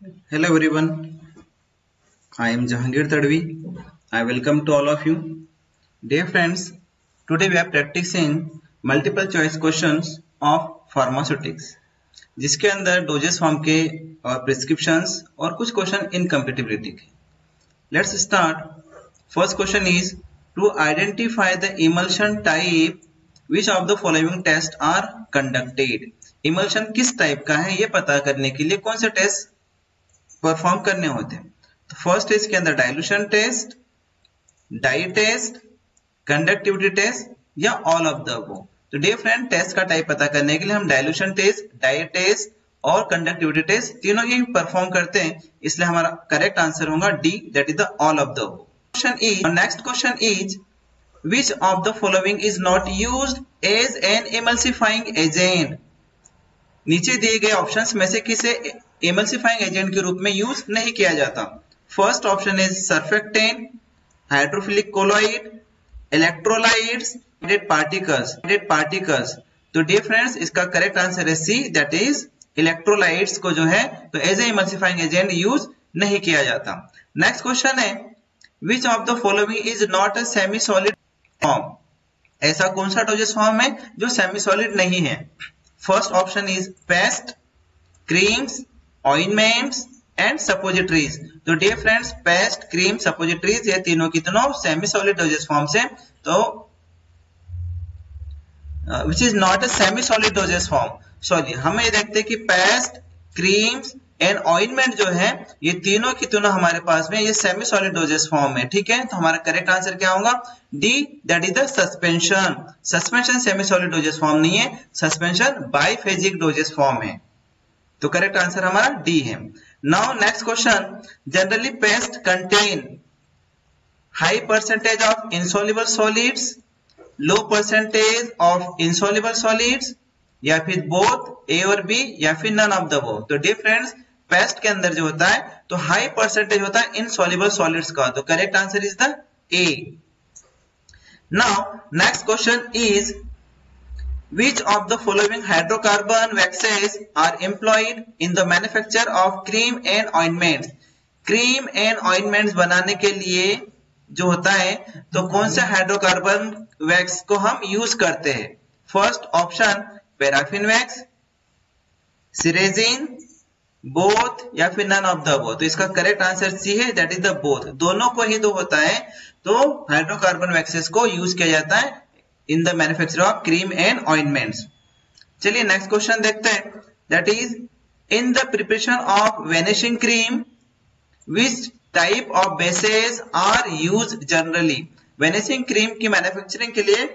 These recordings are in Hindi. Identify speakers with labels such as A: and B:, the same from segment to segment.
A: Hello everyone, I am Jahangir Tadvi. I welcome to all of you. Dear friends, today we are practicing multiple choice questions of pharmaceutics, जिसके अंदर डोजेस फॉर्म के और प्रिस्क्रिप्शंस और कुछ क्वेश्चन इनकम्पेटिबिलिटी के. Let's start. First question is to identify the emulsion type. Which of the following tests are conducted? Emulsion किस टाइप का है ये पता करने के लिए कौन से टेस्ट परफॉर्म करने होते हैं. तो फर्स्ट इसके अंदर dilution test, dye test, conductivity test या ऑल ऑफ द अबव. तो डियर फ्रेंड, टेस्ट का टाइप पता करने के लिए हम डाइल्यूशन टेस्ट, डाई टेस्ट और कंडक्टिविटी टेस्ट तीनों ही परफॉर्म करते हैं, इसलिए हमारा करेक्ट आंसर होगा D, that is the all of the above. Question is, next question is which of the following is not used as an emulsifying agent. नीचे दिए गए ऑप्शंस में से किसे एमल्सिफाइंग एजेंट के रूप में यूज नहीं किया जाता. First option is surfactant, hydrophilic colloid, electrolytes, particles. तो डियर फ्रेंड्स, इसका करेक्ट आंसर है सी, दैट इज इलेक्ट्रोलाइट्स को जो है तो as a emulsifying agent use नहीं किया जाता. नेक्स्ट क्वेश्चन है विच of the following is not a semi solid form. ऐसा कौन सा डोजेस फॉर्म है जो सेमी सॉलिड नहीं है. First option is paste, creams, ointments and suppositories. तो dear friends, paste, cream, suppositories ये तीनों की तीनों सेमी सॉलिड डोजेस फॉर्म्स हैं. तो which is not a semi solid doses form. Sorry, हम ये देखते हैं कि पेस्ट, क्रीम्स एंड ऑइंटमेंट जो है ये तीनों की तीनों हमारे पास में ये सेमी सॉलिड डोजेस फॉर्म है. ठीक है, तो हमारा करेक्ट आंसर क्या होगा, D, that is the suspension. Suspension semi solid doses form नहीं है, सस्पेंशन बाइफेजिक डोजेस फॉर्म है. तो करेक्ट आंसर हमारा डी है. Now next question, generally paste contain high percentage of insoluble solids, low percentage of insoluble solids, या फिर बोथ, ए और बी, या फिर नन ऑफ द अबव. तो डियर फ्रेंड्स, पेस्ट के अंदर जो होता है तो हाई परसेंटेज होता है इनसॉल्युबल सॉलिड्स का. तो correct answer is the A. Now next question is which of the following hydrocarbon waxes are employed in the manufacture of cream and ointments. Cream and ointments बनाने के लिए जो होता है तो कौन से हाइड्रोकार्बन वैक्स को हम यूज करते हैं. First option paraffin wax, ceresin, both या फिर नन ऑफ द अबव. तो इसका करेक्ट आंसर सी है, दैट इज द बोथ. दोनों को ही तो होता है, तो हाइड्रोकार्बन वैक्सेस को यूज किया जाता है in the manufacture of cream and ointments. चलिए नेक्स्ट क्वेश्चन देखते हैं, that is in the preparation of vanishing cream which type of bases are use generally. Vanishing cream की मैन्युफैक्चरिंग के लिए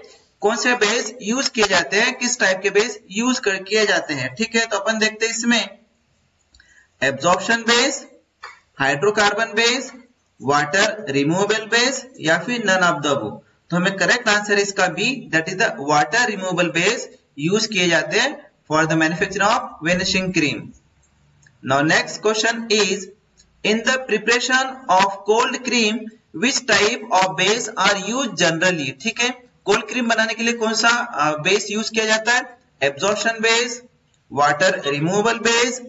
A: कौन से बेस यूज किए जाते हैं, किस टाइप के बेस यूज किए जाते हैं. ठीक है, तो अपन देखते हैं इसमें absorption base, hydrocarbon base, water removable base या फिर नन ऑफ द अबव. तो हमें करेक्ट आंसर इसका B, that is the water removable base use किए जाते हैं for the manufacture of vanishing cream. Now next question is in the preparation of cold cream which type of base are use generally. ठीक है, कोल्ड क्रीम बनाने के लिए कौन सा बेस यूज किया जाता है, absorption base, water removable base,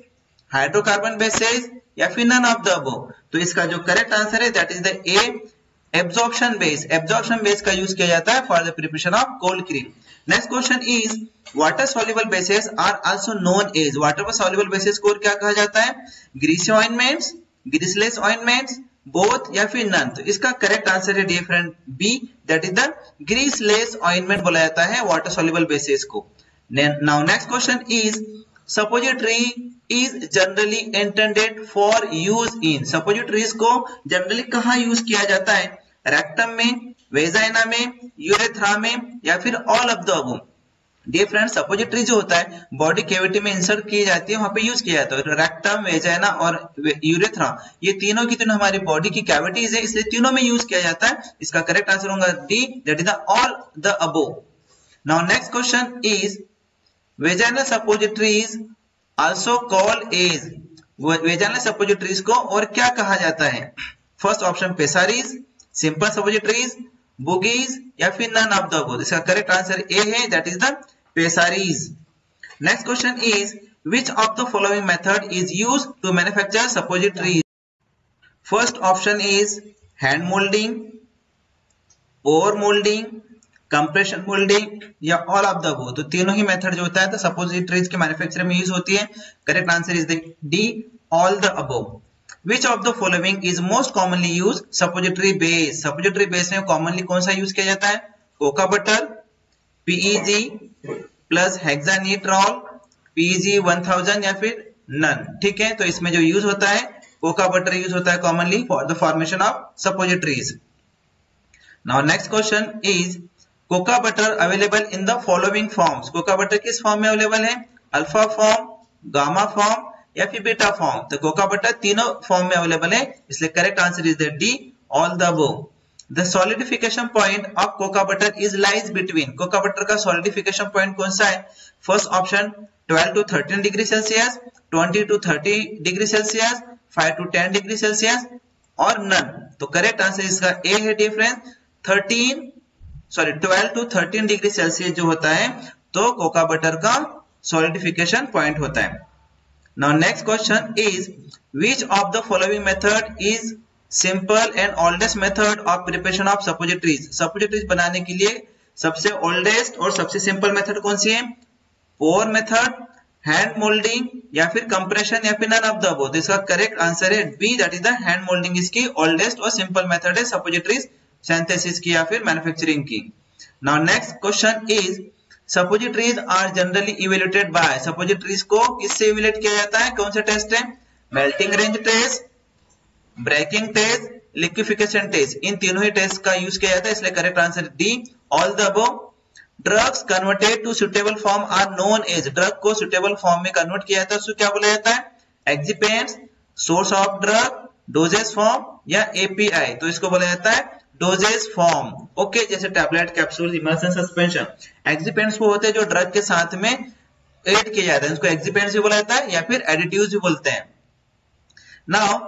A: hydrocarbon bases या फिर नन ऑफ द अबव. तो इसका जो करेक्ट आंसर है that is the A, absorption base. Absorption base का यूज किया जाता है for the preparation of cold cream. Next question is water soluble bases are also known as. Water soluble bases को क्या कहा जाता है, greasy ointments, greaseless ointments, both या फिर नन. तो इसका करेक्ट आंसर है dear friend B, that is the greaseless ointment बोला जाता है वाटर सॉल्युबल बेसेस को. Now next question is suppository is generally intended for use in. Suppositories को जनरली कहाँ यूज किया जाता है, रेक्टम में, वेजाइना में, यूरेथ्रा में या फिर all of the above. Dear friends, suppository जो होता है बॉडी कैविटी में इंसर्ट की जाती है, वहां पे यूज किया जाता है. रेक्टम, वेजाइना और यूरेथ्रा ये तीनों की तीनों हमारी बॉडी की कैविटीज है, इसलिए तीनों में यूज किया जाता है. इसका करेक्ट आंसर होगा D, that is the all the above. Now next question is vaginal suppositories also called as. Vaginal suppositories को और क्या कहा जाता है. First option pessaries, simple suppositories, bougies या फिर नन ऑफ द अबव. इसका करेक्ट आंसर ए है, that is the pessaries. Next question is Which of the following method is used to manufacture suppositories? First option is hand molding, over molding, compression moulding या ऑल ऑफ द अबव। तो तीनों ही मेथड जो होता है तो सपोजिटरीज के मैन्युफैक्चरिंग में यूज होती है। Correct answer is D, all the above. Which of the following is most commonly used? Suppository base. Suppository base में कॉमनली कौन सा यूज किया जाता है? Cocoa butter, PEG plus hexanetriol, PEG 1000 या फिर नन। ठीक है, तो इसमें जो यूज होता है कोका बटर यूज होता है commonly for the formation of suppositories. Now next question is cocoa butter available in the following forms. Cocoa butter किस फॉर्म में अवेलेबल है? अल्फा फॉर्म, गामा फॉर्म या फिर बीटा फॉर्म। तो कोका बटर तीनों फॉर्म में अवेलेबल है, इसलिए correct answer is the D, all the above. The solidification point of cocoa butter is lies between. Cocoa butter का सॉलिडिफिकेशन पॉइंट कौन सा है? First option 12 to 13 degree Celsius, 20 to 30 degree Celsius, 5 to 10 degree Celsius और नन। तो करेक्ट आंसर इसका ए है डिफरेंस 12 to 13 डिग्री सेल्सियस जो होता है तो कोका बटर का सॉलिडिफिकेशन पॉइंट होता है। Now next question is which of the following method is simple and oldest method of preparation of suppositories. Suppositories बनाने के लिए सबसे ओल्डेस्ट और सबसे सिंपल मेथड कौन सी है? पोर मेथड, हैंड मोल्डिंग या फिर कंप्रेशन या फिर नन ऑफ द अबव। तो इसका करेक्ट आंसर है B, that is the hand moulding इसकी ओल्डेस्ट और सिंपल मेथड है सपोजिटरीज सिंथेसिस की या फिर मैन्युफैक्चरिंग की। Now next question is suppositories are generally evaluated by. Suppositories को किससे इवेल्युएट किया जाता है? कौन सा टेस्ट है? Melting range test, breaking test, liquefaction test. इन तीनों ही टेस्ट का यूज किया जाता है, इसलिए correct answer D, all the above. Drugs converted to suitable form are known as. Drug को सुटेबल फॉर्म में कन्वर्ट किया जाता है उसको क्या बोला जाता है? Excipients, source of drug, dosage form या एपीआई। तो इसको बोला जाता है डोजेज फॉर्म। ओके, जैसे टैबलेट, कैप्सूल, इमल्शन, सस्पेंशन। एक्सिपेंट्स वो होते हैं जो ड्रग के साथ में ऐड किए जाते हैं, उसको एक्सिपेंट्स भी बोला जाता है या फिर एडिटिव्स भी बोलते हैं। Now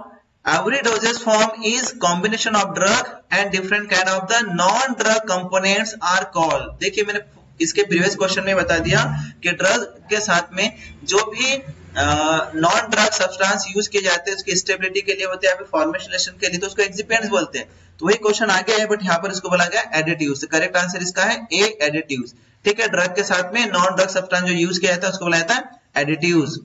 A: every dosage form is combination of drug and different kind of the non drug components are called। देखिए मैंने इसके प्रीवियस क्वेश्चन में बता दिया कि ड्रग के साथ में जो भी नॉन ड्रग सब्सटेंस यूज किए जाते हैं उसकी स्टेबिलिटी के लिए होते हैं या फिर फॉर्मेशन के लिए, तो उसको एक्सिपेंट्स बोलते हैं। तो वही क्वेश्चन आ गया है, बट यहाँ पर इसको बोला गया एडिटिव्स। करेक्ट आंसर इसका है ए, एडिटिव्स। ठीक है, ड्रग के साथ में नॉन ड्रग सब्सटेंस जो यूज किया जाता है उसको बोला जाता है additives.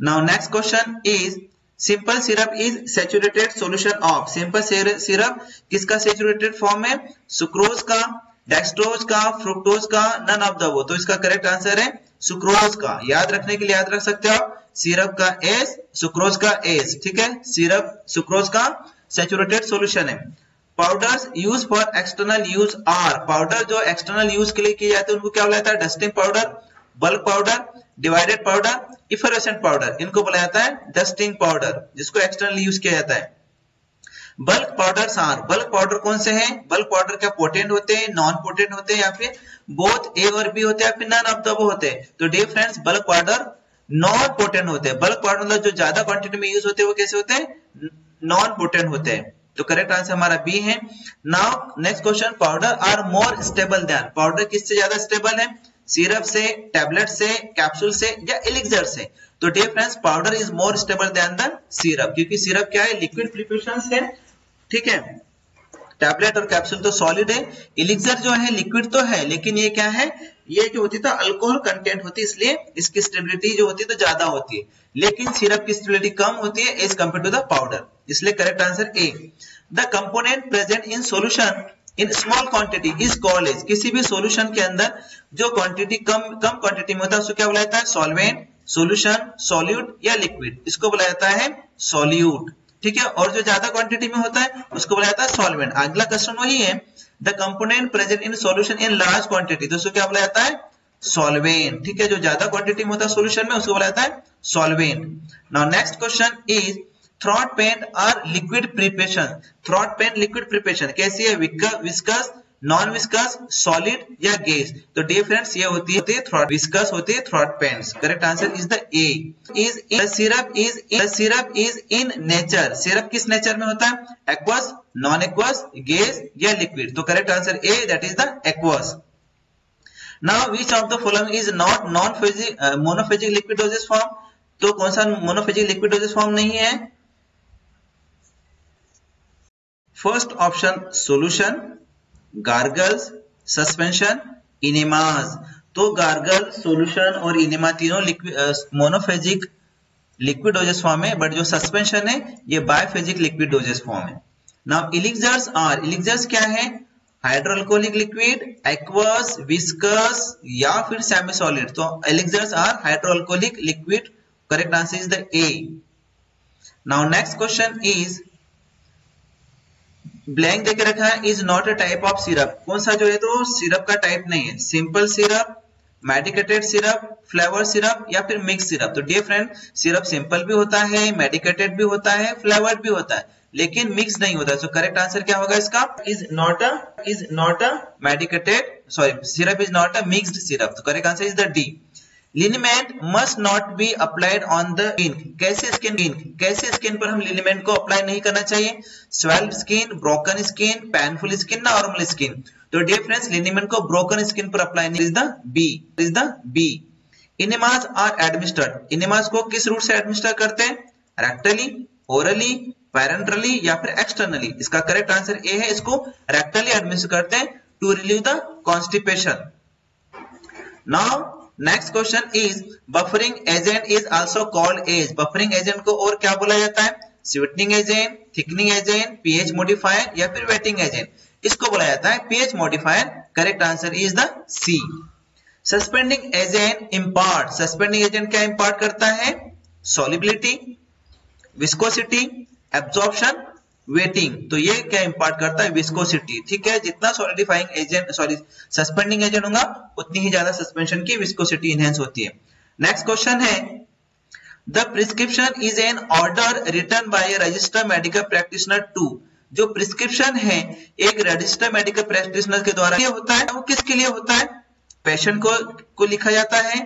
A: Now next question is simple syrup is saturated solution of. Simple syrup किसका सैचुरेटेड फॉर्म है? सुक्रोज का, डेक्सट्रोज का, फ्रुक्टोज का, नन ऑफ द अबव। तो इसका करेक्ट आंसर है सुक्रोज का। याद रखने के लिए याद रख सकते हो आप, सिरप का एस, सुक्रोज का एस। ठीक है, सिरप सुक्रोज का सैचुरेटेड सॉल्यूशन है। Powders use for external use are. Powder जो एक्सटर्नल यूज के लिए किए जाते हैं उनको क्या बोला जाता है? Dusting powder, bulk powder, divided powder, effervescent powder. इनको बोला जाता है डस्टिंग पाउडर, जिसको एक्सटर्नली यूज किया जाता है। Bulk powders are, bulk powder कौन से हैं? बल्क पाउडर क्या पोटेंट होते हैं, नॉन पोटेंट होते हैं या फिर बोथ ए और बी होते हैं या फिर नन ऑफ द अबव होते हैं? तो dear friends, bulk powder non potent होते हैं। बल्क पाउडर मतलब जो ज्यादा क्वांटिटी में यूज होते हैं वो कैसे होते हैं? नॉन पोटेंट होते हैं। तो करेक्ट आंसर हमारा बी है। Now next question, powder are more stable than. Powder किससे ज्यादा स्टेबल है? सिरप से, टैबलेट से, कैप्सूल से या एलिक्सर से? तो dear friends, powder is more stable than the syrup, क्योंकि सिरप क्या है? लिक्विड प्रिपरेशन है। ठीक है, टैबलेट और कैप्सूल तो सॉलिड है, एलिक्सर जो है लिक्विड तो है, लेकिन ये क्या है? ये जो होती है अल्कोहल कंटेंट होती है, इसलिए इसकी स्टेबिलिटी जो होती है तो ज्यादा होती है, लेकिन सिरप की स्टेबिलिटी कम होती है as compare to the powder. इसलिए correct answer A. The component present in solution in small quantity is called as. किसी भी सॉल्यूशन के अंदर जो क्वांटिटी कम क्वांटिटी में होता है उसको क्या बोला जाता है? सॉल्वेंट, सॉल्यूशन, सॉल्यूट या लिक्विड। इसको बोला जाता है सॉल्यूट। ठीक है, और जो ज्यादा क्वांटिटी में होता है उसको बोला जाता है सॉल्वेंट। अगला क्वेश्चन वही है, the component present in solution in large quantity, तो उसको क्या बोला जाता है? सॉल्वेंट। ठीक है, जो ज्यादा क्वांटिटी में होता है सॉल्यूशन में उसको बोला जाता है solvent. Now next question is throat paint और liquid preparation. Throat paint liquid preparation कैसी है? विस्कस, नॉन विस्कस, सॉलिड या गैस? तो डियर फ्रेंड्स, ये होती है थ्रॉट, विस्कस होती है throat paints. Correct answer is the A. Syrup is in nature. Syrup किस नेचर में होता है? एक्वस, नॉन एक्वस, गैस या लिक्विड? तो correct answer A, that is the aqueous. Now which of the following is not monophasic liquid dosage form? तो कौन सा मोनोफेजिक लिक्विड डोजेज फॉर्म नहीं है? First option solution, gargles, suspension, enemas. तो गार्गल, सोल्यूशन और इनेमा तीनों मोनोफेजिक लिक्विड डोजेज फॉर्म है, बट जो सस्पेंशन है ये बायफेजिक लिक्विड डोजेज फॉर्म है। नाउ इलिक्सर्स क्या है? हाइड्रोअल्कोहलिक लिक्विड, एक्वस, विस्कस या फिर सेमी सॉलिड। तो elixirs are hydroalcoholic liquid. Correct answer is the A. Now next question is, blank देके रखा है, is not a type of syrup. कौन सा जो है तो सिरप का टाइप नहीं है? Simple syrup, medicated syrup, flavour syrup या फिर मिक्स सिरप। तो डियर फ्रेंड, सिरप सिंपल भी होता है, मेडिकेटेड भी होता है, फ्लेवर्ड भी होता है, लेकिन मिक्स नहीं होता। सो करेक्ट आंसर क्या होगा इसका? Is not a medicated, sorry, syrup is not a mixed syrup. तो correct answer is the D. Liniment must not be applied on the skin. कैसे स्किन पर हम लिनिमेंट को अप्लाई नहीं करना चाहिए? Swelled skin, broken skin, painful skin, normal skin. तो डियर फ्रेंड्स, लिनिमेंट को ब्रोकन स्किन पर अप्लाई नहीं, is the B. Enemas are administered. Enemas को किस रूट से एडमिनिस्टर करते हैं? रेक्टली, ओरली, पैरेंटरली या फिर एक्सटर्नली। इसका करेक्ट आंसर ए है, इसको रेक्टली एडमिनिस्टर करते हैं to relieve the constipation. Now next question is, buffering agent is also called as. Buffering agent को और क्या बोला जाता है? Sweetening agent, thickening agent, pH modifier या फिर वेटिंग एजेंट। इसको बोला जाता है pH modifier. Correct answer is the C. Suspending agent impart. Suspending agent क्या इम्पार्ट करता है? Solubility, viscosity, absorption, wetting. तो ये क्या इंपार्ट करता है? विस्कोसिटी। ठीक है, जितना solidifying agent, sorry, suspending agent होगा उतनी ही ज्यादा सस्पेंशन की विस्कोसिटी इनहेंस होती है। नेक्स्ट क्वेश्चन है, the prescription is an order written by a registered medical practitioner to. जो प्रिस्क्रिप्शन है एक रजिस्टर्ड मेडिकल प्रैक्टिशनर के द्वारा होता है, वो किसके लिए होता है? पेशेंट को लिखा जाता है,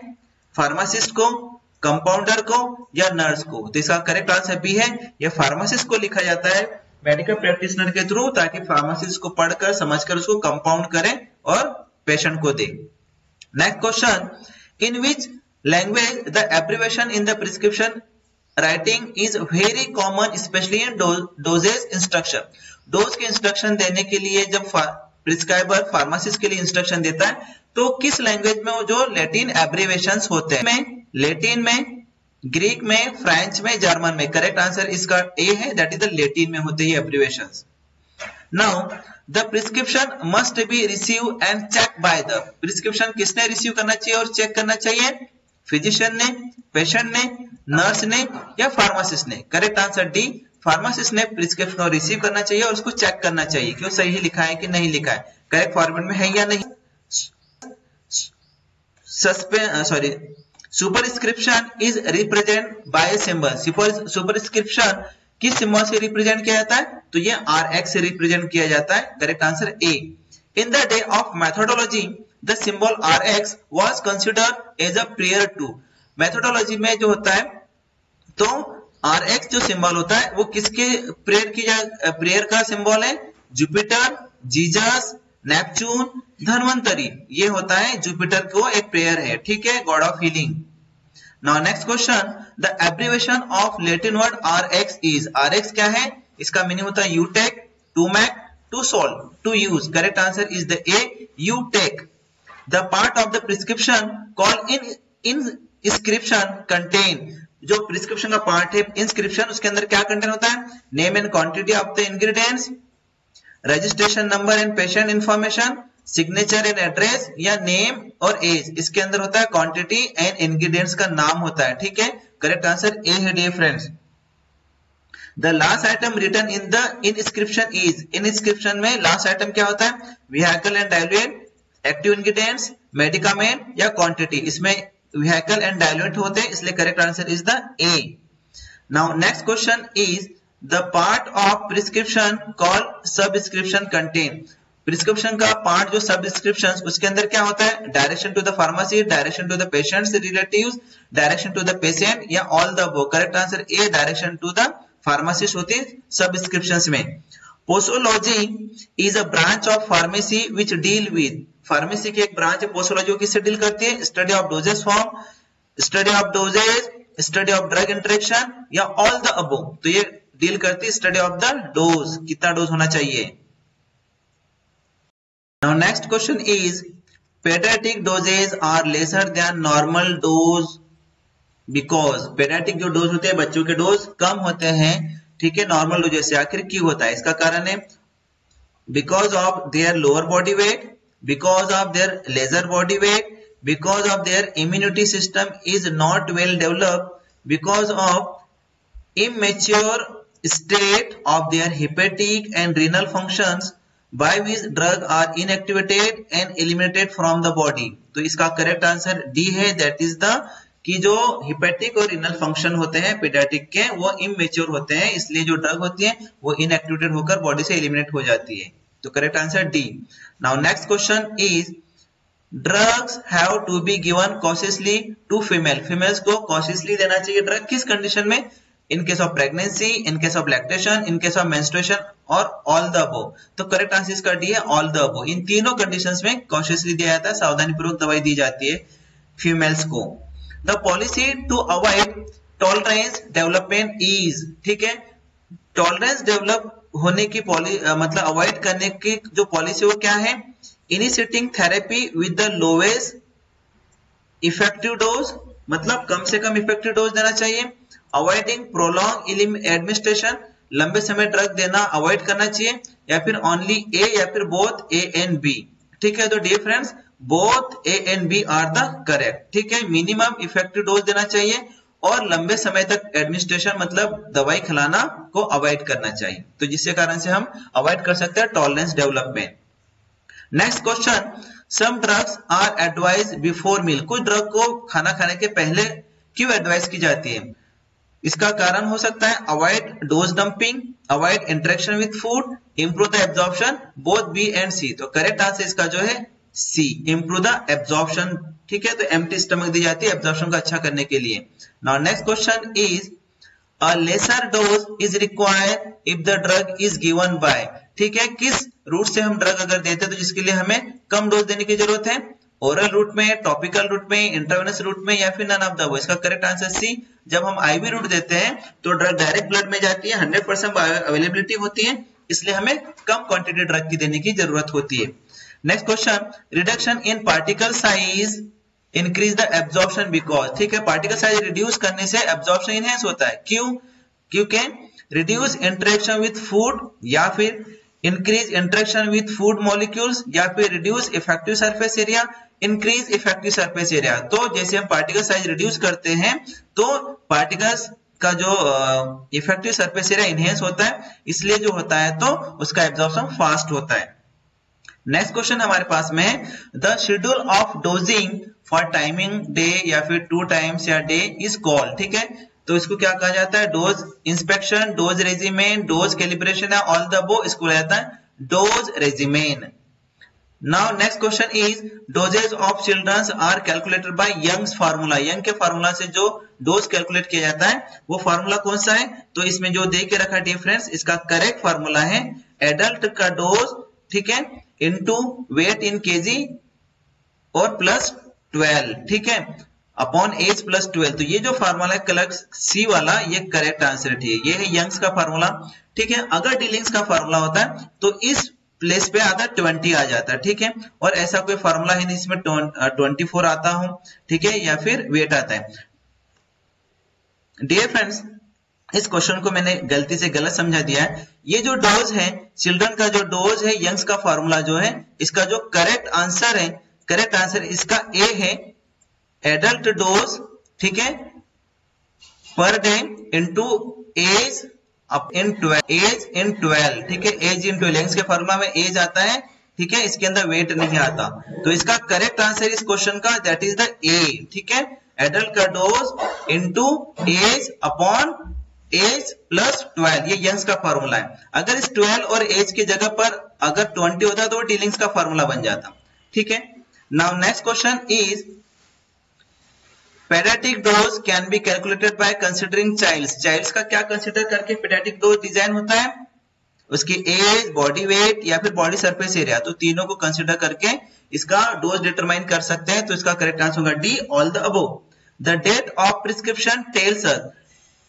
A: फार्मासिस्ट को, कंपाउंडर को या नर्स को। तो इसका करेक्ट आंसर बी है, यह फार्मासिस्ट को लिखा जाता है मेडिकल प्रैक्टिशनर के थ्रू, ताकि फार्मासिस्ट को पढ़कर समझकर उसको कंपाउंड करे और पेशेंट को दे। Next question, in which language the abbreviation in the prescription writing is very common specially in dosage instruction. Dose के इंस्ट्रक्शन देने के लिए जब प्रिस्क्राइबर फार्मासिस्ट के लिए इंस्ट्रक्शन देता है तो किस लैंग्वेज में वो जो लैटिन एब्रिविएशंस होते हैं? लैटिन में, ग्रीक में, फ्रेंच में, जर्मन में। करेक्ट आंसर इसका ए है, दैट इज द लैटिन में होते हैं abbreviations. Now the prescription must be receive and check by the. Prescription किसने रिसीव करना चाहिए और चेक करना चाहिए? फिजिशियन ने, पेशेंट ने, नर्स ने या फार्मासिस्ट ने। करेक्ट आंसर डी, फार्मासिस्ट ने प्रिस्क्रिप्शन को रिसीव करना चाहिए और उसको चेक करना चाहिए कि वो सही लिखा है कि नहीं लिखा है, करेक्ट फॉर्मेट में है या नहीं। Superscription is represent by symbol. Superscription किस सिंबल से रिप्रेजेंट किया जाता है? तो ये RX से रिप्रेजेंट किया जाता है। Correct answer A. In the day of methodology the symbol RX was considered as a prayer to. Methodology में जो होता है तो RX जो सिंबल होता है वो किसके प्रेयर का सिंबल है? Jupiter, Jesus, Neptune, Dhanvantari. ये होता है जुपिटर को एक प्रेयर है, ठीक है, god of healing. Now next question, the abbreviation of Latin word RX is. RX क्या है? इसका मीनिंग होता है you take, to make, to solve, to use. Correct answer is the A, you take. The part of the prescription called inscription contain. जो प्रिस्क्रिप्शन का पार्ट है इंस्क्रिप्शन, उसके अंदर क्या कंटेन होता है? Name and quantity of the ingredients, registration number and patient information, signature and address या नेम और एज। इसके अंदर होता है क्वांटिटी एंड इंग्रेडिएंट्स का नाम होता है, ठीक है। करेक्ट आंसर ए है dear friends. The last item written in the inscription is. Inscription में लास्ट आइटम क्या होता है? Vehicle and diluent, active ingredients, medicament या क्वांटिटी। इसमें व्हीकल एंड डाइल्यूएंट होते हैं, इसलिए correct answer is the A. Now next question is the part of prescription called subscription contain. Prescription का पार्ट जो सबस्क्रिप्शन, उसके अंदर क्या होता है? Direction to the pharmacy, direction to the patients relatives, direction to the patient या all the above. Correct answer A, direction to the pharmacist होती है सबस्क्रिप्शंस में। Posology is a branch of pharmacy which deal with pharmacy की एक ब्रांच है पोस्टोलॉजी, वो किससे डील करती है? Study of doses form, study of doses, study of drug interaction या ऑल द अबव। तो ये डील करती है स्टडी ऑफ द डोज, कितना डोज होना चाहिए। Now next question is paediatric doses are lesser than normal dose because paediatric जो डोज होते हैं बच्चों के डोज कम होते हैं, ठीक है, नॉर्मल डोज से। आखिर क्यों होता है? इसका कारण है because of their lower body weight, because of their lesser body weight, because of their immunity system is not well developed, because of immature state of their hepatic and renal functions by which drug are inactivated and eliminated from the body। तो इसका करेक्ट आंसर डी है, दैट इज द कि जो हिपेटिक और रिनल फंक्शन होते हैं पीडियाट्रिक के वो इमेच्योर होते हैं, इसलिए जो ड्रग होती है वो इनएक्टिवेटेड होकर बॉडी से एलिमिनेट हो जाती है। तो correct answer D. Now next question is drugs have to be given cautiously to female. Females को कॉशियसली देना चाहिए ड्रग किस कंडीशन में? In case of pregnancy, in case of lactation, in case of menstruation और ऑल द अबव। तो करेक्ट आंसर इसका डी है, ऑल द अबव। इन तीनों कंडीशंस में कॉशियसली दिया जाता है, सावधानी पूर्वक दवाई दी जाती है फीमेल्स को। The policy to avoid tolerance development is, ठीक है, टॉलरेंस डेवलप होने की मतलब अवॉइड करने की जो पॉलिसी वो क्या है? Initiating therapy with the lowest effective dose, मतलब कम से कम इफेक्टिव डोज देना चाहिए। अवॉइडिंग प्रोलॉन्ग एडमिनिस्ट्रेशन, लंबे समय ड्रग देना अवॉइड करना चाहिए, या फिर ओनली ए या फिर बोथ ए एंड बी। ठीक है, तो dear friends both A and B are the correct. ठीक है, मिनिमम इफेक्टिव डोज देना चाहिए और लंबे समय तक एडमिनिस्ट्रेशन मतलब दवाई खिलाना को अवॉइड करना चाहिए, तो जिसके कारण से हम अवॉइड कर सकते हैं tolerance development. Next question, some drugs are advise before meal. कुछ ड्रग को खाना खाने के पहले क्यों एडवाइस की जाती है? इसका कारण हो सकता है avoid dose dumping, avoid interaction with food, improve the absorption, both B and C. तो करेक्ट आंसर इसका जो है सी, इंप्रूव द एब्जॉर्प्शन। ठीक है, तो एम्प्टी स्टमक दी जाती है एब्जॉर्प्शन को अच्छा करने के लिए। Now next question is a lesser dose is required if the drug is given by. ठीक है, किस रूट से हम ड्रग अगर देते हैं तो जिसके लिए हमें कम डोज देने की जरूरत है? ओरल रूट में, टॉपिकल रूट में, इंट्रावेनस रूट में या फिर नन ऑफ द अबव। इसका करेक्ट आंसर सी। जब हम आईवी रूट देते हैं तो ड्रग डायरेक्ट ब्लड में जाती है, 100% अवेलेबिलिटी होती है, इसलिए हमें कम क्वांटिटी ड्रग की देने की जरूरत होती है। Next question, reduction in particle size increase the absorption because. ठीक है, पार्टिकल साइज रिड्यूस करने से एब्जॉर्प्शन इनहेंस होता है। क्यों? क्योंकि रिड्यूस इंटरेक्शन विद फूड, या फिर increase interaction with food molecules, या फिर reduce effective surface area, increase effective surface area. तो जैसे हम पार्टिकल साइज रिड्यूस करते हैं तो पार्टिकल्स का जो इफेक्टिव सरफेस एरिया इनहेंस होता है, इसलिए जो होता है तो उसका एब्जॉर्प्शन फास्ट होता है। नेक्स्ट क्वेश्चन हमारे पास में है, the schedule of dosing for timing day या फिर 2 टाइम्स या डे इज कॉल्ड। ठीक है, तो इसको क्या कहा जाता है? Dose inspection, dose regimen, dose calibration या ऑल द अबव। इसको कहा जाता है dose regimen. Now next question is doses of childrens are calculated by Young's formula. Young के फार्मूला से जो डोज कैलकुलेट किया जाता है वो फार्मूला कौन सा है? तो इसमें जो दे के रखा डियर फ्रेंड्स, इसका करेक्ट फार्मूला है एडल्ट का डोज, ठीक है, इनटू वेट इन केजी और प्लस 12, ठीक है, अपॉन एज प्लस 12। तो ये जो फार्मूला है कलर सी वाला, ये करेक्ट आंसर है। ठीक है, ये है यंग्स का फार्मूला। ठीक है, अगर डीलिंग्स का फार्मूला होता है तो इस प्लेस पे आता 20 आ जाता है। ठीक है, और ऐसा कोई फार्मूला है नहीं इसमें 24 आता हूं, ठीक है, या फिर वेट आता है। डियर फ्रेंड्स, इस क्वेश्चन को मैंने गलती से गलत समझा दिया है। ये जो डोज है चिल्ड्रन का, जो डोज है यंग्स का फार्मूला जो है, इसका जो करेक्ट आंसर है, करेक्ट आंसर इसका ए है, एडल्ट डोज, ठीक है, per day into as in 12, ठीक है, एज इन 12। के फार्मूला में एज आता है, ठीक है, इसके अंदर वेट नहीं आता। तो इसका करेक्ट आंसर इस क्वेश्चन का दैट इज द ए। ठीक है, एडल्ट का dose into age upon age plus 12, ये यंग्स का फार्मूला है। अगर इस 12 और एज की जगह पर अगर 20 होता तो वो डीलिंग्स का फार्मूला बन जाता। ठीक है, now next question is paediatric dose can be calculated by considering child's का क्या कंसीडर करके पेडियाट्रिक डोज डिजाइन होता है? उसकी एज, बॉडी वेट या फिर बॉडी सरफेस एरिया, तो तीनों को कंसीडर करके इसका डोज डिटरमाइन कर सकते हैं, तो इसका करेक्ट आंसर होगा D, all the above. The date of prescription tells us,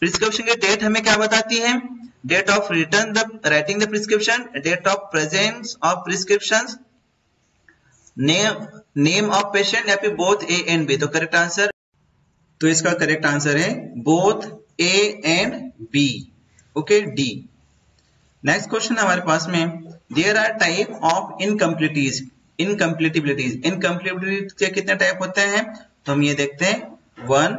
A: prescription की डेट हमें क्या बताती है? Date of return the writing the prescription, date of presence of prescriptions, name of patient, या फिर बोथ ए एंड बी। तो करेक्ट आंसर, तो इसका करेक्ट आंसर है both A and B, okay, D. Next question हमारे पास में, there are type of incompatibles, इनकम्प्लीटिबिलिटीज, इनकम्प्लीटिबिलिटी के कितने टाइप होते हैं? तो हम ये देखते हैं 1,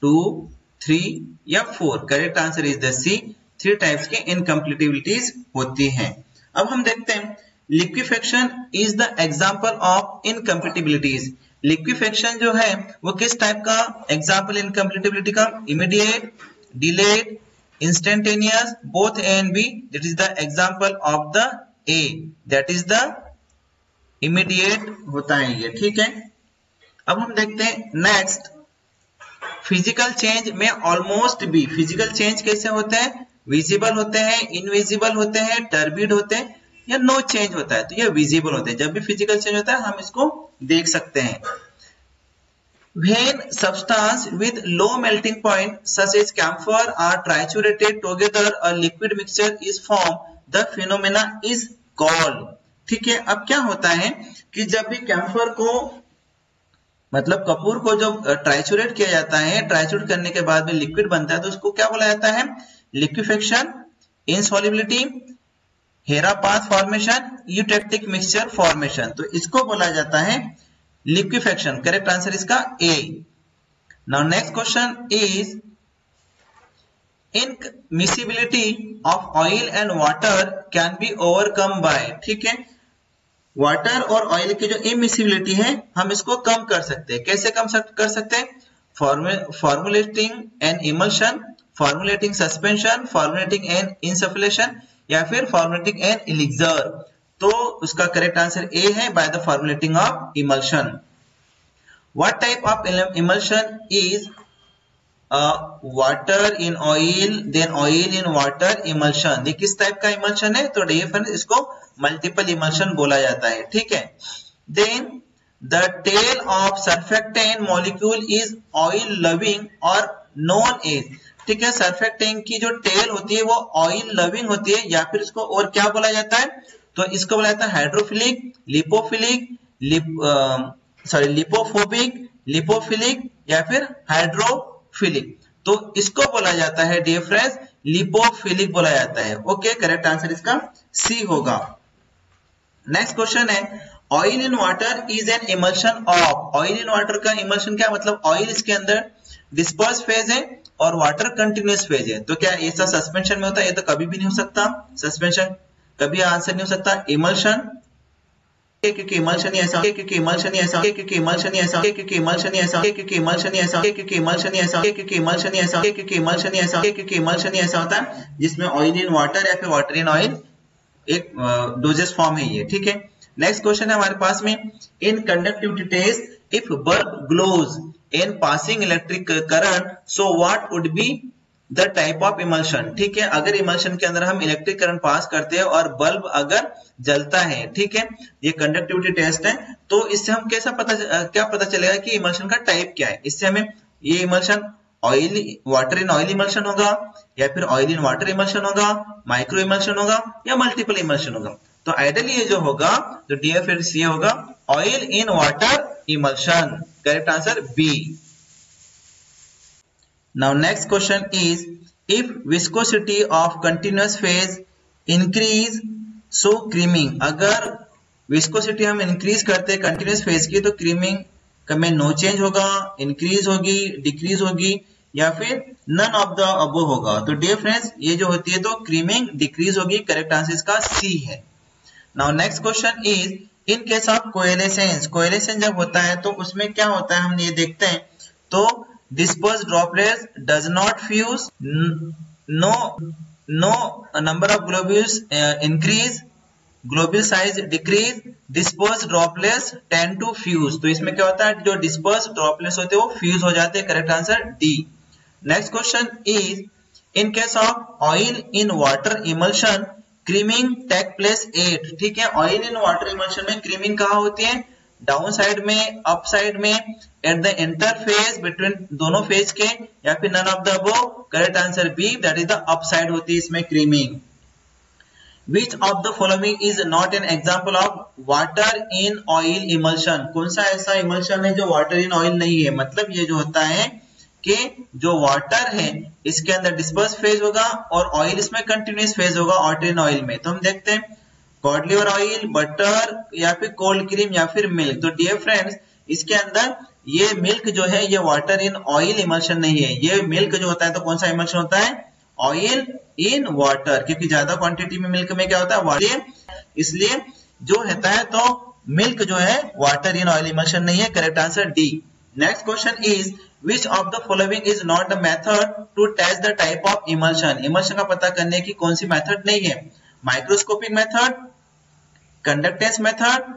A: 2, 3 या 4। Correct answer is the C, 3 types के इनकम्प्लीटिबिलिटीज होती हैं। अब हम देखते हैं liquefaction is the example of incompatibilities. Liquefaction जो है वो किस टाइप का एग्जांपल इनकम्प्लीटिबिलिटी का? Immediate, delayed, instantaneous, both A and B, that is the example of the A, that is the immediate होता है ये, ठीक है। अब हम देखते हैं नेक्स्ट, फिजिकल चेंज में ऑलमोस्ट बी। फिजिकल चेंज कैसे होते हैं? विजिबल होते हैं, इनविजिबल होते हैं, टर्बिड होते हैं, या नो चेंज होता है। तो ये विजिबल होते हैं। जब भी फिजिकल चेंज होता है हम इसको देख सकते हैं। When substance with low melting point such as camphor are triturated together, a liquid mixture is formed. The phenomena is called. ठीक है। अब क्या होता है कि जब भी कैम्फर को मतलब कपूर को जब ट्राइचुरेट किया जाता है, ट्राइचुरेट करने के बाद में लिक्विड बनता है, तो उसको क्या बोला जाता है? Liquefaction, insolubility, Herapath formation, eutectic mixture formation. तो इसको बोला जाता है लिक्विफेक्शन। करेक्ट आंसर इसका A. Now next question is immiscibility of oil and water can be overcome by. ठीक है, वाटर और ऑयल की जो इमिसिबिलिटी है हम इसको कम कर सकते हैं। कैसे कम कर सकते हैं? Formulating an emulsion, formulating suspension, formulating an insufflation, या फिर फॉर्मुलेटिंग एन एलिक्सर। तो उसका करेक्ट आंसर ए है, by the formulating of emulsion. What type of emulsion is water in oil then oil in water emulsion. ये किस टाइप का इमल्शन है? तो डिफरेंट, इसको मल्टीपल इमल्शन बोला जाता है। ठीक है। Then the tail of surfactant molecule is oil loving और नॉन एज। ठीक है, सर्फेक्टेंट की जो टेल होती है वो ऑयल लविंग होती है, या फिर इसको और क्या बोला जाता है? तो इसको बोला जाता है हाइड्रोफिलिक, लिपोफिलिक, लिपोफोबिक, लिपोफिलिक, या फिर हाइड्रोफिलिक। तो इसको बोला जाता है डियर फ्रेंड्स लिपोफिलिक बोला जाता है। ओके, करेक्ट आंसर इसका सी होगा। नेक्स्ट क्वेश्चन है oil in water is an emulsion of. Oil in water का इमल्शन क्या मतलब? ऑयल इसके अंदर डिस्पर्स फेज है और वाटर कंटिन्यूअस फेज है। तो क्या ऐसा सस्पेंशन में होता है? ये तो कभी भी नहीं हो सकता। सस्पेंशन कभी आंसर नहीं हो सकता। इमल्शन, क्योंकि इमल्शन ही ऐसा, क्योंकि इमल्शन ही ऐसा, क्योंकि इमल्शन ही ऐसा, क्योंकि इमल्शन ही ऐसा, क्योंकि इमल्शन ही ऐसा, क्योंकि इमल्शन ही ऐसा, क्योंकि इमल्शन ही ऐसा, क्योंकि इमल्शन ही ऐसा, क्योंकि इमल्शन ही ऐसा होता है जिसमें ऑयल इन वाटर या फिर वाटर इन ऑयल एक डोजेस फॉर्म है ये। ठीक है। नेक्स्ट क्वेश्चन है हमारे पास में, in conductivity test if bulb glows in passing electric current so what would be the type of emulsion. ठीक है, अगर इमल्शन के अंदर हम इलेक्ट्रिक करंट पास करते हैं और बल्ब अगर जलता है, ठीक है, ये कंडक्टिविटी टेस्ट है, तो इससे हम क्या पता चलेगा कि इमल्शन का टाइप क्या है? इससे हमें ये emulsion oil water in oil emulsion होगा, या फिर ऑयल इन वाटर इमल्शन होगा, माइक्रो इमल्शन होगा, या मल्टीपल इमल्शन होगा। तो आइडियली ये जो होगा तो DFS ये होगा oil in water emulsion. Correct answer B. Now next question is, if viscosity of continuous phase increase so creaming। अगर विस्कोसिटी हम इंक्रीज करते हैं कंटिन्यूस फेज की, तो क्रीमिंग में नो चेंज होगा, इंक्रीज होगी, डिक्रीज होगी, या फिर नन ऑफ द अबव होगा। तो डियर फ्रेंड्स ये जो होती है तो क्रीमिंग डिक्रीज होगी। करेक्ट आंसर इसका सी है। Now next question is, in case of coalescence. Coalescence जब होता है तो उसमें क्या होता है हम ये देखते हैं। तो dispersed droplets does not fuse, no number of globules increase, globule size decrease, dispersed droplets tend to fuse। तो इसमें क्या होता है, जो dispersed droplets होते हैं वो fuse हो जाते हैं। Correct answer D. Next question is, in case of oil in water emulsion creaming take place at. ठीक है, ऑयल इन वाटर इमल्शन में क्रीमिंग कहाँ होती है? डाउन साइड में, अप साइड में, एट द इंटरफेस बिटवीन दोनों फेज के, या फिर none of the above? Correct answer B, that is the up side होती है इसमें creaming. Which of the following is not an example of water in oil emulsion? कौन सा ऐसा इमल्शन है जो वाटर इन ऑयल नहीं है? मतलब ये जो होता है कि जो वाटर है इसके अंदर डिस्पर्स फेज होगा और ऑयल इसमें कंटिन्यूस फेज होगा वाटर इन ऑयल में। तो हम देखते हैं कॉड लिवर ऑयल, बटर या फिर कोल्ड क्रीम या फिर मिल्क। तो डियर फ्रेंड्स, इसके अंदर ये मिल्क जो है ये वाटर इन ऑयल इमल्शन नहीं है। ये मिल्क जो होता है तो कौन सा इमल्शन होता है? ऑयल इन वाटर, क्योंकि ज्यादा क्वांटिटी में मिल्क में क्या होता है? वाटर। इसलिए जो होता है तो मिल्क जो है वाटर इन ऑयल इमल्शन नहीं है। Correct answer D. Next question is which of the following is not the method to test the type of emulsion? Emulsion का पता करने की कौन सी मेथड नहीं है? Microscopic method, conductance method,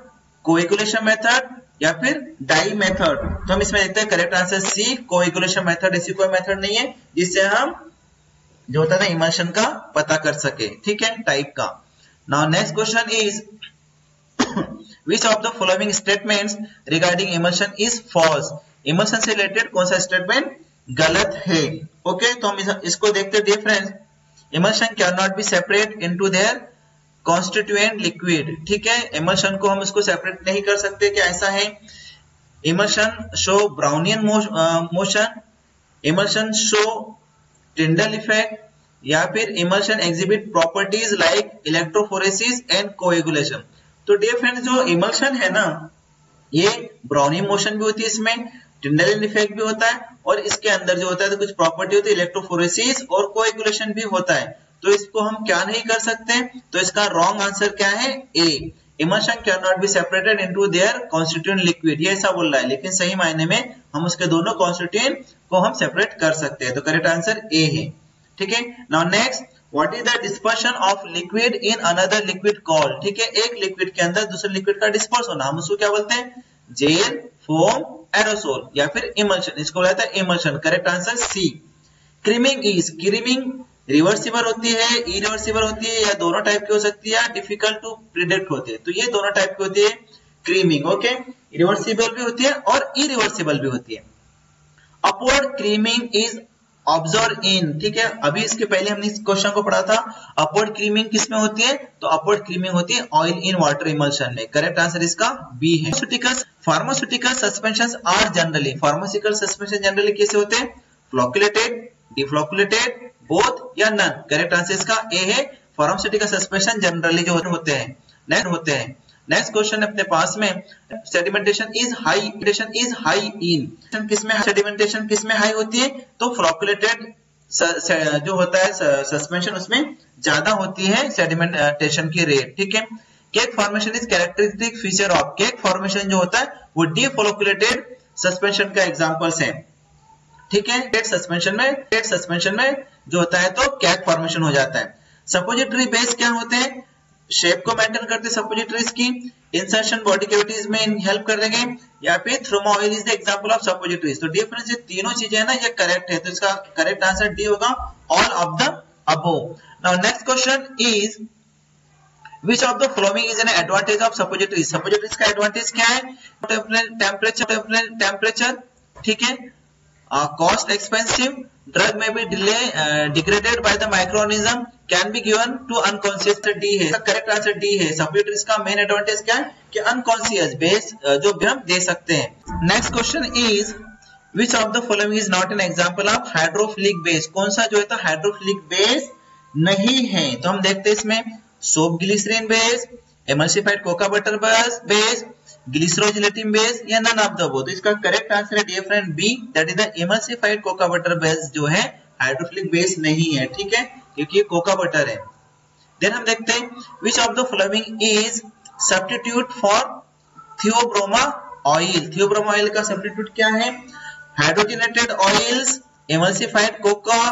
A: coagulation method या फिर डाई मेथड। तो हम इसमें देखते हैं correct answer C, coagulation method. ऐसी कोई मेथड नहीं है जिससे हम जो होता है ना इमल्शन का पता कर सके, ठीक है, टाइप का। Now next question is which of the following statements regarding emulsion is false? Emulsion से रिलेटेड कौन सा स्टेटमेंट गलत है? ओके, तो हम इसको देखते हैं dear friends. Emulsion can not be separate into their constituent liquid, ठीक है। इमल्शन को हम इसको सेपरेट नहीं कर सकते, क्या ऐसा है? Emulsion show Brownian motion, emulsion show Tyndall effect, या फिर emulsion exhibit properties like electrophoresis and coagulation. तो डियर फ्रेंड्स, जो इमल्शन है ना ये ब्राउनियन मोशन भी होती है, इसमें टिंडल इफेक्ट भी होता है, और इसके अंदर जो होता है तो कुछ प्रॉपर्टी होती है इलेक्ट्रोफोरेसिस और कोएगुलेशन भी होता है। तो इसको हम क्या नहीं कर सकते? तो इसका रॉन्ग आंसर क्या है? A, emulsion can not be separated into their constituent liquid. ये ऐसा बोल रहा है, लेकिन सही मायने में हम उसके दोनों कॉन्स्टिट्यूएंट को हम सेपरेट कर सकते हैं। तो करेक्ट आंसर ए है, ठीक है। Now next, what is the dispersion of liquid in another liquid called? ठीक है, एक लिक्विड के अंदर दूसरे लिक्विड का डिस्पर्स होना, हम उसको क्या बोलते हैं? जेल, फोम, एरोसोल या फिर इमल्शन। इसको बोला जाता है emulsion. Correct answer C. Creaming is, creaming reversible होती है, इरिवर्सिबल होती है, या दोनों टाइप की हो सकती है, डिफिकल्ट टू प्रिडिक्ट होती है। तो ये दोनों टाइप की होती है क्रीमिंग, ओके। रिवर्सिबल भी होती है और इरिवर्सिबल भी होती है। Upward creaming is observe in, ठीक है। अभी इसके पहले हमने इस क्वेश्चन को पढ़ा था, अपवर्ड क्रीमिंग किसमें होती है? तो अपवर्ड क्रीमिंग होती है ऑयल इन वाटर इमल्शन में। करेक्ट आंसर इसका बी है। Pharmaceutical suspensions are generally, pharmaceutical suspension generally कैसे होते हैं? फ्लोकुलेटेड, डिफ्लोकुलेटेड, बोथ या नन। करेक्ट आंसर इसका ए है। फार्मास्यूटिकल सस्पेंशन जनरली जो होते हैं। नेक्स्ट क्वेश्चन अपने पास में, सेडिमेंटेशन इज हाई इन, किसमें सेडिमेंटेशन किसमें हाई होती है? तो फ्लोकुलेटेड जो होता है सस्पेंशन उसमें ज्यादा होती है सेडिमेंटेशन की रेट, ठीक है। Cake formation is characteristic feature of, cake formation जो होता है वो डीफ्लोकुलेटेड सस्पेंशन का एग्जांपल्स है, ठीक है। टेट सस्पेंशन में जो होता है तो कैक फॉर्मेशन हो जाता है। सपोजिटरी बेस क्या होते हैं? शेप को मेंटेन करते हैं सपोजिटरीज की, इंसर्शन बॉडी कैविटीज में हेल्प कर देंगे, या फिर theobroma oil is the example of suppositories. तो डिफरेंस ये तीनों चीजें है ना, ये करेक्ट है, तो इसका करेक्ट आंसर डी होगा, all of the above. Now next question is which of the following is an advantage of suppositories? Suppositories का एडवांटेज क्या है? टेम्परेचर, ठीक है। Cost expensive, drug may be degraded by the microorganism, can be given to unconscious। D है, करेक्ट आंसर डी है। सपोजिटरीज का मेन एडवांटेज क्या है कि अनकॉन्शियस बेस जो भी हम दे सकते हैं। Next question is which of the following is not an example of hydrophilic base? कौन सा जो है तो हाइड्रोफिलिक बेस नहीं है? तो हम देखते हैं इसमें soap glycerin base, emulsified cocoa butter base, glycerogelatin base या नन ऑफ द अबव। तो इसका करेक्ट आंसर है dear friend B, that is the emulsified cocoa butter base जो है हाइड्रोफिलिक बेस नहीं है, ठीक है, क्योंकि ये कोका बटर है। देन हम देखते हैं विच of the following is substitute for Theobroma oil? Theobroma oil का सब्स्टिट्यूट क्या है? हाइड्रोजनेटेड ऑयल्स, एमल्सिफाइड कोका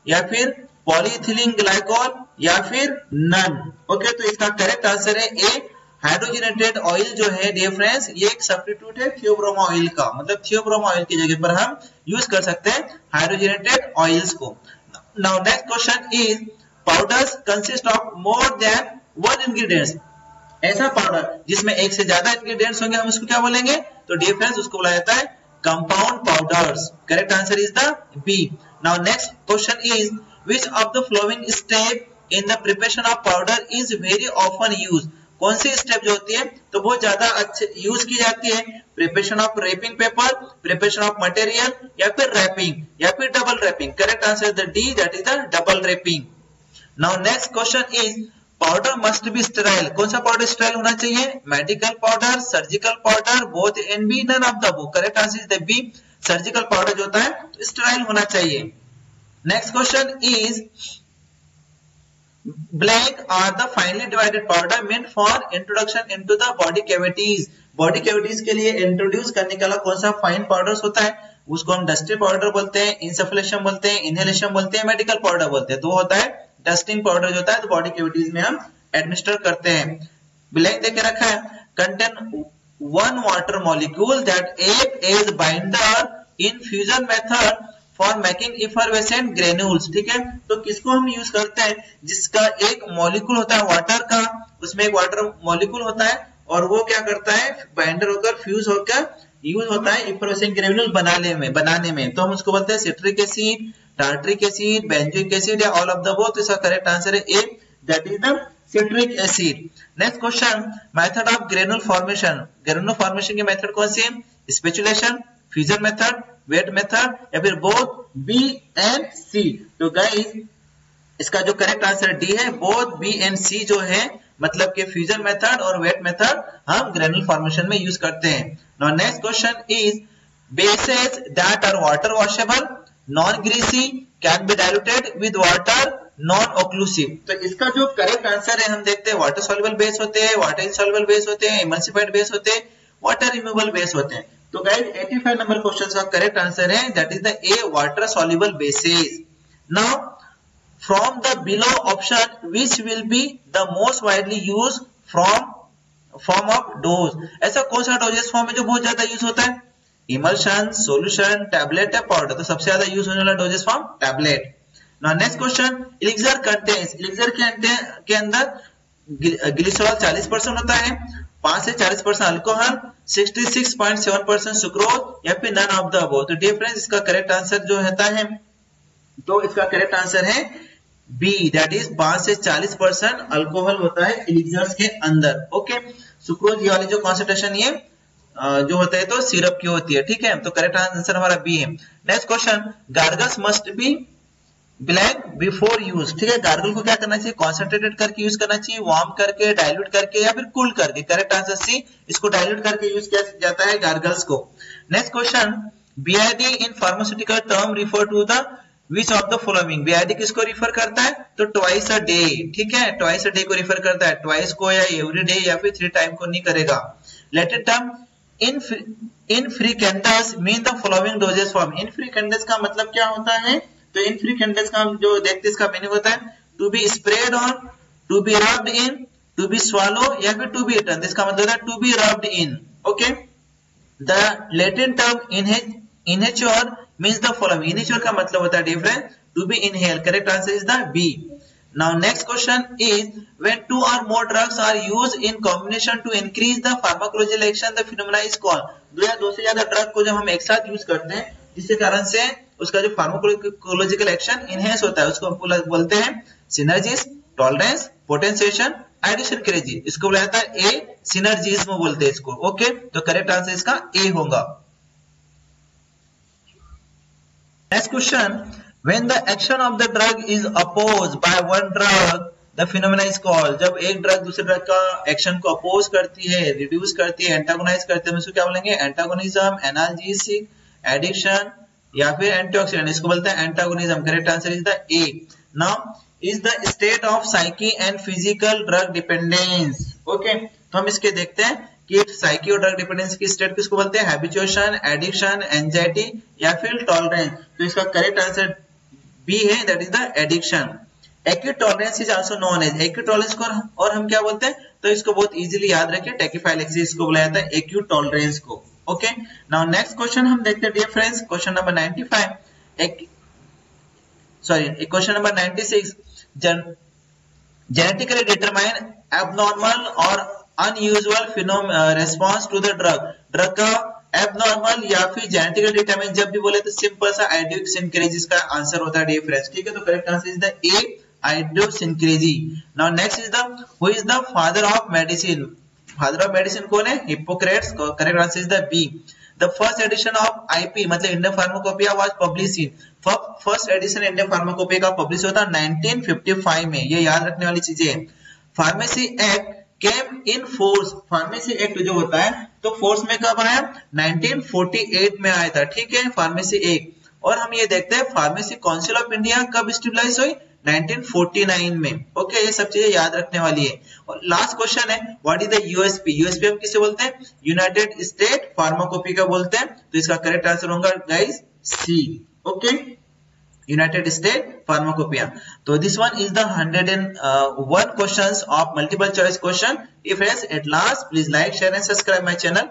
A: या फिर पॉलीइथिलीन ग्लाइकॉल या फिर नन। ओके, तो इसका करेक्ट आंसर है ए, हाइड्रोजनेटेड ऑयल जो है डियर फ्रेंड्स ये एक सब्स्टिट्यूट है थियोब्रोमा ऑयल का, मतलब थियोब्रोमा ऑयल की जगह पर हम यूज कर सकते हैं हाइड्रोजनेटेड ऑयल्स को। Now next question is powders consist of more than one ingredients. ऐसा पाउडर जिसमें एक से ज्यादा इंग्रेडिएंट्स होंगे हम उसको क्या बोलेंगे? तो डियर फ्रेंड्स उसको बोला जाता है compound powders. Correct answer is the B. Now next question is which of the following step in the preparation of powder is very often used? कौन सी स्टेप जो होती है तो बहुत ज्यादा अच्छे यूज की जाती है? Preparation of wrapping paper, preparation of material, या फिर रैपिंग, या फिर double wrapping. Correct answer is the D, that is the double wrapping. Now next question is powder must be sterile. कौन सा पाउडर स्टेराइल होना चाहिए? Medical powder, surgical powder, both and B, none of the above. Correct answer is the B, surgical powder जो होता है तो स्टेराइल होना चाहिए। Next question is blank are the finely divided powder meant for introduction into the body cavities? Body cavities के लिए इंट्रोड्यूस करने के लिए कौन सा फाइन पाउडर्स होता है? उसको हम डस्टिंग पाउडर बोलते हैं, इंसफलेशन बोलते हैं, इनहेलेशन बोलते हैं, मेडिकल पाउडर बोलते हैं। तो वो होता है डस्टिंग पाउडर जो होता है तो बॉडी कैविटीज में हम एडमिनिस्टर करते हैं। ब्लैंक देके रखा है contain one water molecule that act as binder in fusion method for making effervescent granules. ठीक है, तो किसको हम यूज करते हैं? जिसका एक मॉलिक्यूल होता है वाटर का, उसमें एक वाटर मॉलिक्यूल होता है और वो क्या करता है बाइंडर होकर फ्यूज होकर यूज होता है इफरवेसेंट ग्रेन्यूल बनाने में। तो हम उसको बोलते हैं citric acid, tartaric acid, benzoic acid, या ऑल ऑफ द बोथ। इसका करेक्ट आंसर है A, that is the citric acid. Next question, method of granule formation. Granule formation की मेथड कौन सी है? Spatulation, fusion method, wet method, या फिर बोथ बी एंड सी। तो गाइस इसका जो करेक्ट आंसर डी है, बोथ बी एंड सी जो है मतलब कि फ्यूजन मेथड और वेट मेथड हम ग्रेनुल फॉर्मेशन में यूज करते हैं। Now next question is bases that are water washable, non greasy, can be diluted with water, non occlusive. तो इसका जो करेक्ट आंसर है हम देखते हैं वाटर सॉल्युबल बेस होते हैं, वाटर इनसॉल्युबल बेस होते हैं, इमल्सिफाइड बेस होते हैं, वाटर रिमूवेबल बेस होते हैं। तो गाइस 85 नंबर क्वेश्चन का करेक्ट आंसर है that is the A, water soluble bases. Now from the below option which will be the most widely used form of dose? ऐसा कौन सा डोजेस फॉर्म है जो बहुत ज्यादा यूज होता है? इमल्शन, सॉल्यूशन, टैबलेट या पाउडर? तो सबसे ज्यादा यूज होने वाला doses form tablet. Now next question, elixir contains, elixir के अंदर ग्लिसरॉल 40% होता है, 5 से 40% अल्कोहल, 66.7% सुक्रोज, या फिर नन ऑफ द अबव। तो डियर फ्रेंड्स इसका करेक्ट आंसर जो होता है तो इसका करेक्ट आंसर है बी, दैट इज 5 से 40% अल्कोहल होता है एलिक्सर्स के अंदर। ओके, सुक्रोज ये वाली जो कॉन्सेंट्रेशन ये जो होता है तो सिरप की होती है। ठीक है, तो करेक्ट आंसर हमारा बी है। Next question, gargles must be blank before use. ठीक है, गार्गल को क्या करना चाहिए? कॉन्सेंट्रेटेड करके यूज करना चाहिए, वार्म करके, डाइल्यूट करके, या फिर कूल करके। करेक्ट आंसर सी, इसको डाइल्यूट करके यूज किया जाता है गार्गल्स को। Next question, BID in pharmaceutical term refer to the which of the following? BID किसको रिफर करता है? तो ट्वाइस अ डे। ठीक है, ट्वाइस अ डे को रिफर करता है, ट्वाइस को या एवरी डे या फिर 3 टाइम को नहीं करेगा। Latin term infrequentes mean the following doses form. Infrequentes का मतलब क्या होता है? तो इनफ्रीक्वेंटस का हम जो देखते हैं इसका मीनिंग होता है to be spread on, to be rubbed in, to be swallow, या फिर टू बी eaten। इसका मतलब है to be rubbed in. Okay, the Latin term इनहेच्योर मींस द फॉलोइंग। इनहेच्योर का मतलब होता है different to be inhale. Correct answer is the B. Now next question is when 2 or more drugs are used in combination to increase the pharmacological action the phenomena is called? 2 या 2 से ज्यादा ड्रग को जब हम एक साथ यूज करते हैं जिसके कारण से उसका जो फार्माकोलॉजिकल एक्शन इनहेंस होता है उसको हम बोलते हैं synergies, tolerance, potentiation, addition crazy. इसको बोला जाता है ए, सिनर्जिज्म बोलते हैं इसको। ओके, तो करेक्ट आंसर इसका ए होगा। Next question, when the action of the drug is opposed by one drug the phenomena is called. जब एक ड्रग दूसरे ड्रग का एक्शन को अपोज करती है, रिड्यूस करती है, एंटागोनाइज करती है, हम इसको क्या बोलेंगे? एंटागोनिज्म, एनाल्जेसिक, एडिक्शन, या फिर एंटीऑक्सीडेंट। इसको बोलते हैं antagonism. Correct answer is the A. Now is the state of psyche and physical drug dependence. Okay, तो हम इसके देखते हैं कि साइकी और ड्रग डिपेंडेंस की स्टेट किसको बोलते हैं? हैबिचुएशन, एडिक्शन, एंजाइटी, या फिर टॉलरेंस। तो इसका करेक्ट आंसर बी है, that is the addiction. Acute tolerance is also known as, acute tolerance को और हम क्या बोलते हैं? तो इसको बहुत इजीली याद रखिए, टैकीफाइलेक्सिस को बोला जाता है एक्यूट टॉलरेंस को। ओके, नाउ नेक्स्ट क्वेश्चन हम देखते हैं dear friends, question number 95 question number 96, genetically determine abnormal और unusual response to the drug, drug का एबनॉर्मल या फिर जेनेटिकल डिटरमिनेंट जब भी बोले तो सिंपल सा आइडियोसिनक्रेजी का आंसर होता है डियर फ्रेंड्स, ठीक है। तो correct answer is the A, idiosyncrasy. Now next is the who is the father of medicine, father of medicine कौन है, Hippocrates. Correct answer is the B. The first edition of IP मतलब Indian pharmacopoeia was publish in, first edition Indian pharmacopoeia का पब्लिश होता 1955 में, ये याद रखने वाली चीजें है। Pharmacy act came in force, pharmacy act जो होता है तो फोर्स में कब आया, 1948 में आया था, ठीक है, फार्मेसी एक्ट। और हम ये देखते हैं फार्मेसी काउंसिल ऑफ इंडिया कब स्टेबलाइज हुई, 1949 में, ओके। ये सब चीजें याद रखने वाली है। और लास्ट क्वेश्चन है what is the USP, USP हम किसे बोलते हैं, यूनाइटेड स्टेट फार्माकोपिया बोलते हैं। तो इसका करेक्ट आंसर होगा गाइस सी, ओके, यूनाइटेड स्टेट फार्माकोपिया। तो this one is the 101 questions of multiple choice question. If friends, at last, please like, share and subscribe my channel.